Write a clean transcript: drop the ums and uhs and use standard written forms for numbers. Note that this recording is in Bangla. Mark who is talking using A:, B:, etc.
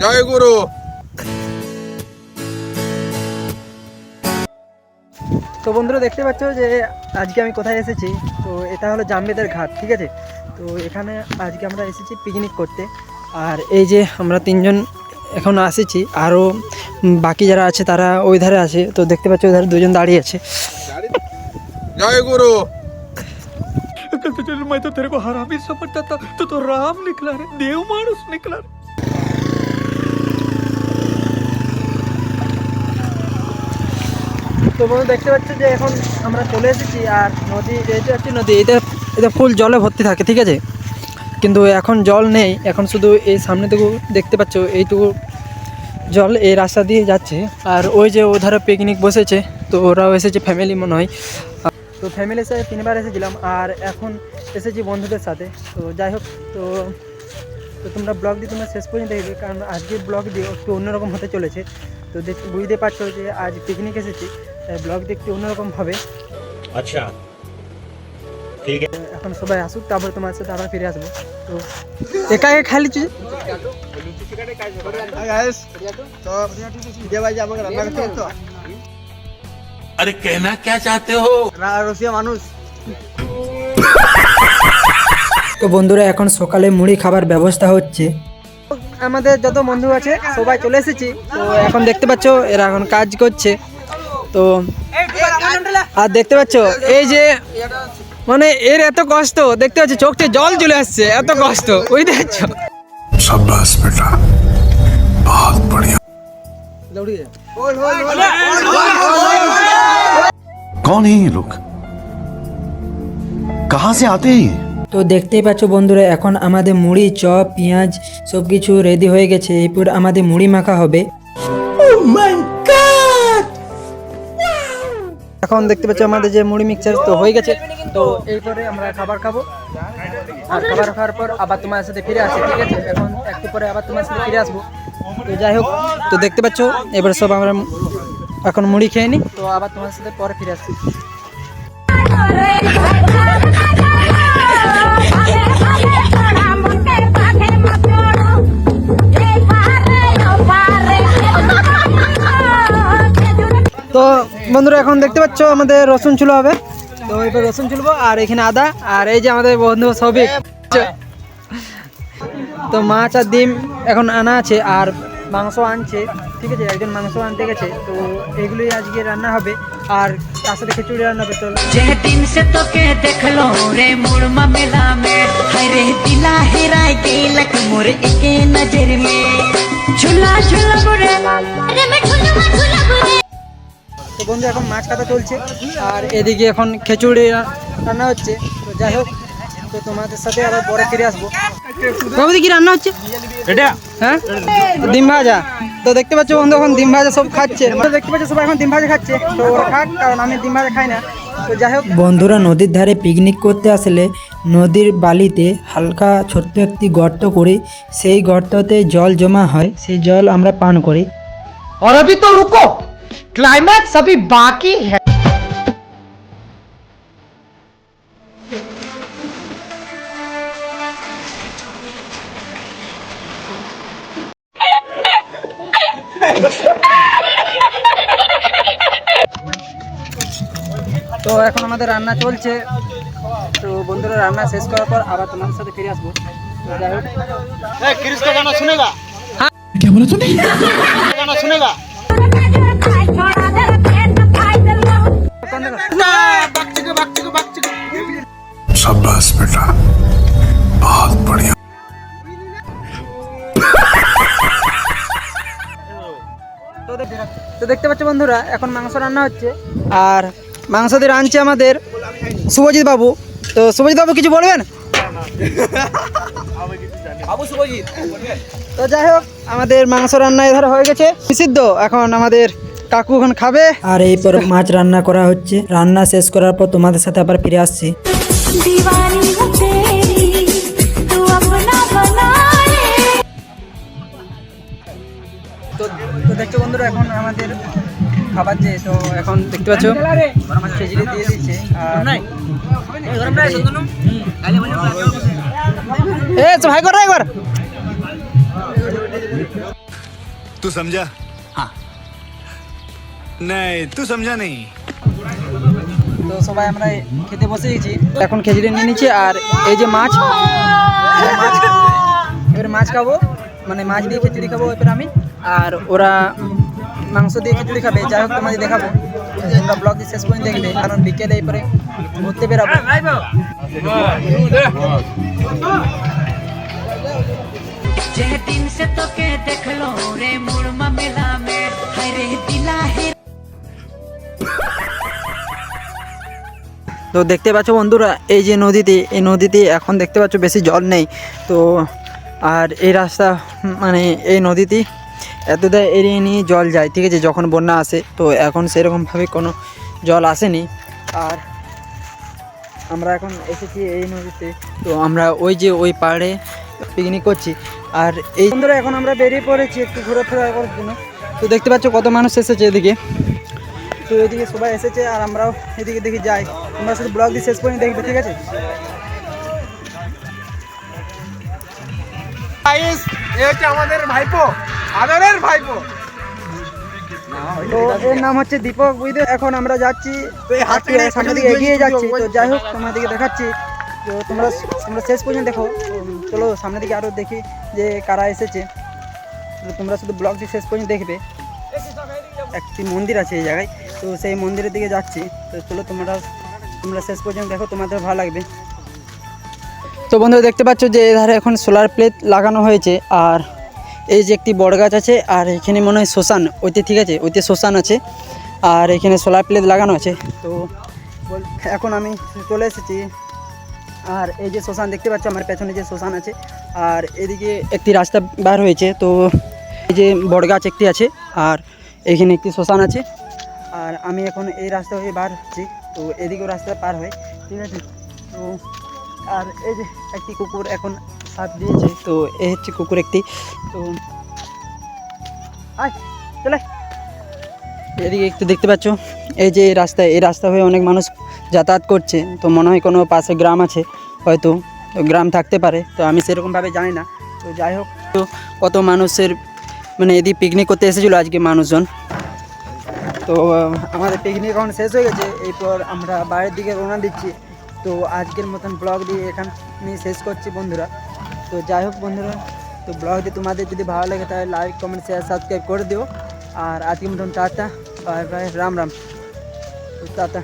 A: জয় গুরু।
B: তো বন্ধুরা দেখতে পাচ্ছ যে আজকে আমি কোথায় এসেছি। তো এটা হলো জামবেদের ঘাট, ঠিক আছে। তো এখানে আজকে আমরা এসেছি পিকনিক করতে। আর এই যে আমরা তিনজন এখন এসেছি, আরও বাকি যারা আছে তারা ওই ধারে আছে। তো দেখতে পাচ্ছ ওই ধারে দুজন দাঁড়িয়ে আছে।
A: জয় গুরু।
C: मैं तो तेरे को हरामी समझता था, तो राम निकला रे, देव मानुस निकला रे।
B: তো বন্ধু দেখতে পাচ্ছ যে এখন আমরা চলে এসেছি। আর নদী, এটা হচ্ছে নদী, এটা ফুল জলে ভর্তি থাকে, ঠিক আছে। কিন্তু এখন জল নেই, এখন শুধু এই সামনেটুকু দেখতে পাচ্ছ, এইটুকু জল এই রাস্তা দিয়ে যাচ্ছে। আর ওই যে ওধারে পিকনিক বসেছে, তো ওরাও এসেছে, ফ্যামিলি মনে হয়। তো ফ্যামিলির সাথে 3বার এসেছিলাম, আর এখন এসেছি বন্ধুদের সাথে। তো যাই হোক, তো তোমরা ব্লগ দিয়ে তোমরা শেষ পর্যন্ত দেখবে, কারণ আজকের ব্লগ দিয়ে একটু অন্যরকম হতে চলেছে। তো বুঝতে পারছো যে আজ পিকনিক এসেছি, তাই ব্লগ দিয়ে একটু অন্যরকম হবে।
D: আচ্ছা ঠিক আছে,
B: এখন সবাই আসুক, তারপরে তোমার সাথে আবার ফিরে আসবো। তো একা একা খাই লিচু।
D: अरे कहना क्या चाहते हो?
B: মানুষ। তো বন্ধুরা এখন সকালে মুড়ি খাবার ব্যবস্থা হচ্ছে। আমাদের যত বন্ধু আছে সবাই চলে এসেছি। তো এখন দেখতে পাচ্ছ এরা এখন কাজ করছে। তো আর দেখতে পাচ্ছ এই যে মানে এর এত কষ্ট, দেখতে পাচ্ছ চোখে জল চলে আসছে, এত কষ্ট, ওই দেখছো।
A: शाबाश बेटा, बहुत बढ़िया।
E: कौन है ये लोग, कहां से आते हैं?
B: তো দেখতেই পাচ্ছ বন্ধুরা এখন আমাদের মুড়ি, চপ, পেঁয়াজ সব কিছু রেডি হয়ে গেছে। এরপর আমাদের মুড়ি মাখা হবে। এখন দেখতে পাচ্ছ আমাদের যে মুড়ি মিক্সচার তো হয়ে গেছে। তো এরপরে আমরা খাবার খাবো, আর খাবার খাওয়ার পর আবার তোমার সাথে ফিরে আসি, ঠিক আছে। এখন একটু পরে আবার তোমার সাথে ফিরে আসবো। তো যাই হোক, তো দেখতে পাচ্ছ এবার সব আমরা এখন মুড়ি খেয়ে নিই, তো আবার তোমার সাথে পরে ফিরে আসছি। তো বন্ধুরা এখন দেখতে পাচ্ছ আমাদের রসুন চুলো হবে। তো এবার রসুন চুলবো, আর এখানে আদা, আর এই যে আমাদের বন্ধু সবিক। তো মাছ আর ডিম এখন আনা আছে, আর মাংস আনছে, ঠিক আছে। একজন মাংস আনতে গেছে। তো এগুলোই আজকে রান্না হবে, আর তার সাথে খিচুড়ি রান্না হবে। তো
F: दिन से तो के देख लो रे मुड़मा मेला में, हाय रे दिला हेराय गेलक मोर एके नजर में, झूला झूला बुरे अरे मैं झूला झूला बुरे।
B: তো বন্ধু এখন মাছ কাটা চলছে, আর এদিকে এখন খিচুড়ি রান্না হচ্ছে। তো যাই হোক, তো তোমাদের সাথে আবার পরে ফিরে আসবো। বাবুদি কি রান্না হচ্ছে এটা? হ্যাঁ, ডিম ভাজা। তো দেখতে পাচ্ছ বন্ধু এখন ডিম ভাজা সব খাচ্ছে। দেখতে পাচ্ছ সবাই এখন ডিম ভাজা খাচ্ছে। তো ওরা খাক, কারণ আমি ডিম ভাজা খাই না। তো যাই হোক বন্ধুরা, নদীর ধারে পিকনিক করতে আসলে নদীর বালিতে হালকা ছোট্ট একটি গর্ত করি, সেই গর্ততে জল জমা হয়, সেই জল আমরা পান করি।
C: और अभी तो रुको, क्लाइमैक्स अभी बाकी है।
B: তো এখন আমাদের রান্না চলছে। তো বন্ধুরা রান্না শেষ করার পর আবার তোমাদের সাথে ফিরে আসবো। তো যাই হোক,
C: क्रिस का गाना सुनेगा?
E: क्या बोला तूने?
C: गाना सुनेगा?
A: शाबाश बेटा, बहुत बढ़िया।
B: তো দেখতে পাচ্ছ বন্ধুরা এখন মাংস রান্না হচ্ছে, আর মাংস দিয়ে রাঁধছে আমাদের শুভজিৎ বাবু। তো শুভজিৎ বাবু কিছু বলবেন? তো যাই হোক, আমাদের মাংস রান্না এধারে হয়ে গেছে নিষিদ্ধ। এখন আমাদের কাকু এখন খাবে, আর এরপর মাছ রান্না করা হচ্ছে। রান্না শেষ করার পর তোমাদের সাথে আবার ফিরে আসছি। তো দেখছো বন্ধুরা এখন আমাদের খাবার যে, তো এখন দেখতে পাচ্ছ খিচুড়ি দিয়ে দিচ্ছে। ভাই কর একবার।
G: तू समझा? हाँ नहीं तू समझा नहीं।
B: তো সবাই আমরা খেতে বসে গেছি, এখন খিচুড়ি নিয়ে নিচ্ছি। আর এই যে মাছ, এবার মাছ খাবো, মানে মাছ দিয়ে খিচুড়ি খাবো এবার আমি, আর ওরা মাংস দিয়ে খিচুড়ি খাবে। যাই হোক তোমাদের দেখাবো, তোমরা ব্লগ দিয়ে শেষ পর্যন্ত দেখবে, কারণ বিকেলে এরপরে ঘুরতে বেরাবো।
F: जे दिन से तो के देख लो रे मुड़मा मेला में हाय रे दिला है।
B: তো দেখতে পাচ্ছ বন্ধুরা, এই যে নদীতে, এই নদীতে এখন দেখতে পাচ্ছ বেশি জল নেই। তো আর এই রাস্তা মানে এই নদীতে এতটা এরিয়া নিয়ে জল যায়, ঠিক আছে, যখন বন্যা আসে। তো এখন সেরকমভাবে কোনো জল আসেনি। আর আমরা এখন এসেছি এই নদীতে, তো আমরা ওই যে ওই পাড়ে পিকনিক করছি। আর এই বন্ধুরা এখন আমরা বেরিয়ে পড়েছি একটু ঘোরাফেরা করার জন্য। তো দেখতে পাচ্ছ কত মানুষ এসেছে এদিকে, তো এদিকে সবাই এসেছে আর আমরাও এদিকে দেখি যাই। তোমরা শুধু ব্লগ দিয়ে শেষ পর্যন্ত দেখবে, ঠিক আছে।
C: আমাদের ভাইপো, আদরের ভাইপো।
B: তো এর নাম হচ্ছে দীপক, বুঝতে। এখন আমরা যাচ্ছি একটু সামনের দিকে এগিয়ে যাচ্ছি। তো যাই হোক তোমাদেরকে দেখাচ্ছি, তো তোমরা শেষ পর্যন্ত দেখো। চলো সামনের দিকে আরও দেখি যে কারা এসেছে। তো তোমরা শুধু ব্লগ দিয়ে শেষ পর্যন্ত দেখবে। একটি মন্দির আছে এই জায়গায়, তো সেই মন্দিরের দিকে যাচ্ছি। তো চলো তোমরা শেষ পর্যন্ত দেখো, তোমাদের ভালো লাগবে। তো বন্ধুরা দেখতে পাচ্ছ যে এধারে এখন সোলার প্লেট লাগানো হয়েছে। আর এই যে একটি বড় গাছ আছে, আর এখানে মনে হয় শ্মশান, ওইতে, ঠিক আছে, ওইতে শ্মশান আছে। আর এখানে সোলার প্লেট লাগানো আছে। তো এখন আমি চলে এসেছি। আর এই যে শ্মশান দেখতে পাচ্ছ, আমার পেছনে যে শ্মশান আছে, আর এদিকে একটি রাস্তা বার হয়েছে। তো এই যে বড় গাছ একটি আছে, আর এখানে একটি শ্মশান আছে। আর আমি এখন এই রাস্তা হয়ে বার হচ্ছি, তো এদিকেও রাস্তা পার হয়, ঠিক আছে। তো আর এই যে একটি কুকুর এখন সাথ দিয়েছে, তো এই হচ্ছে কুকুর একটি। তো আয় চলে এদিকে একটু দেখতে পাচ্ছ, এই যে এই রাস্তা হয়ে অনেক মানুষ যাতায়াত করছে। তো মনে হয় কোনো পাশে গ্রাম আছে, হয়তো গ্রাম থাকতে পারে, তো আমি সেরকমভাবে জানি না। তো যাই হোক, তো কত মানুষের মানে এদিকে পিকনিক করতে এসেছিলো আজকে মানুষজন। তো আমাদের পিকনিক এখন শেষ হয়ে গেছে, এরপর আমরা বাইরের দিকে রওনা দিচ্ছি। তো আজকের মতন ব্লগ দিয়ে এখানে শেষ করছি বন্ধুরা। তো যাই হোক বন্ধুরা, তো ব্লগ দিয়ে তোমাদের যদি ভালো লাগে তাহলে লাইক, কমেন্ট, শেয়ার, সাবস্ক্রাইব করে দিও। আর আজকের মতন tata, bye bye, Ram Ram, tata.